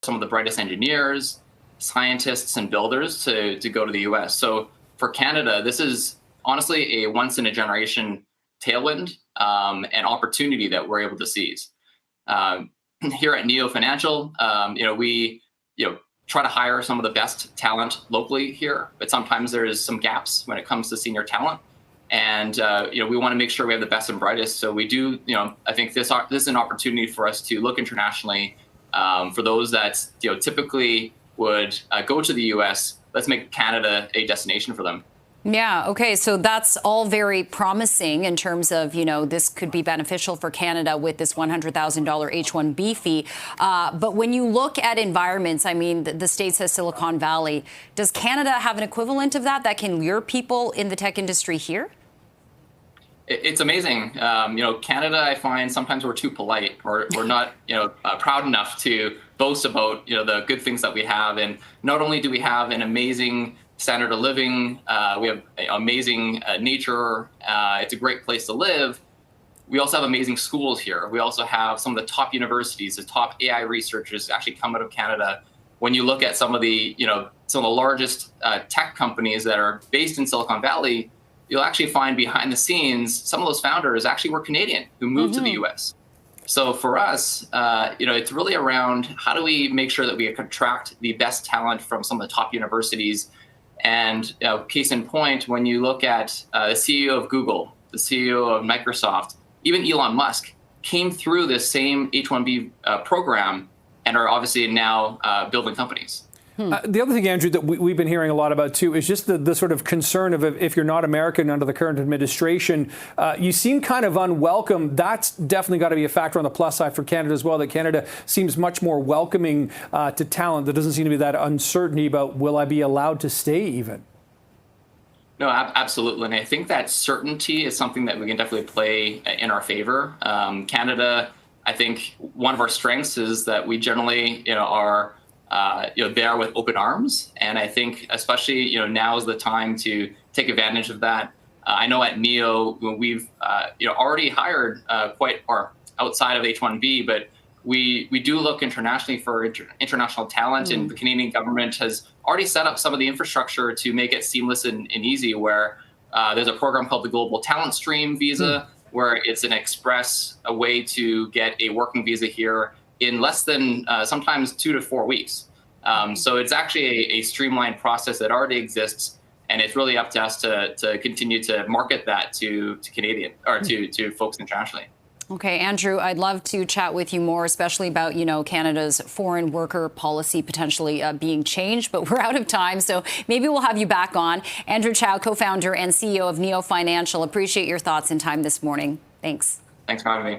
some of the brightest engineers, scientists, and builders to go to the US. So for Canada, this is honestly a once in a generation tailwind and opportunity that we're able to seize. Here at Neo Financial, we try to hire some of the best talent locally here, but sometimes there's some gaps when it comes to senior talent. And we want to make sure we have the best and brightest. So we do, I think this is an opportunity for us to look internationally. For those that typically would go to the U.S., let's make Canada a destination for them. Yeah. Okay. So that's all very promising in terms of, this could be beneficial for Canada with this $100,000 H-1B fee. But when you look at environments, I mean, the state says Silicon Valley. Does Canada have an equivalent of that can lure people in the tech industry here? It's amazing. Canada, I find sometimes we're too polite or we're not, proud enough to boast about, the good things that we have. And not only do we have an amazing standard of living, we have amazing nature. It's a great place to live. We also have amazing schools here. We also have some of the top universities, the top AI researchers actually come out of Canada. When you look at some of the largest tech companies that are based in Silicon Valley, you'll actually find behind the scenes, some of those founders actually were Canadian who moved to the US. So for us, it's really around how do we make sure that we attract the best talent from some of the top universities. And case in point, when you look at the CEO of Google, the CEO of Microsoft, even Elon Musk came through this same H-1B program and are obviously now building companies. The other thing, Andrew, that we've been hearing a lot about, too, is just the sort of concern of if you're not American under the current administration, you seem kind of unwelcome. That's definitely got to be a factor on the plus side for Canada as well, that Canada seems much more welcoming to talent. There doesn't seem to be that uncertainty about will I be allowed to stay even? No, absolutely. And I think that certainty is something that we can definitely play in our favor. Canada, I think one of our strengths is that we generally are there with open arms. And I think especially, now is the time to take advantage of that. I know at Neo, we've, already hired or outside of H-1B, but we do look internationally for international talent. And the Canadian government has already set up some of the infrastructure to make it seamless and easy, where there's a program called the Global Talent Stream Visa, where it's an express way to get a working visa here in less than sometimes 2 to 4 weeks. So it's actually a streamlined process that already exists, and it's really up to us to continue to market that to Canadian or to folks internationally. Okay, Andrew, I'd love to chat with you more, especially about, Canada's foreign worker policy potentially being changed, but we're out of time, so maybe we'll have you back on. Andrew Chau, co-founder and CEO of Neo Financial. Appreciate your thoughts and time this morning. Thanks. Thanks for having me.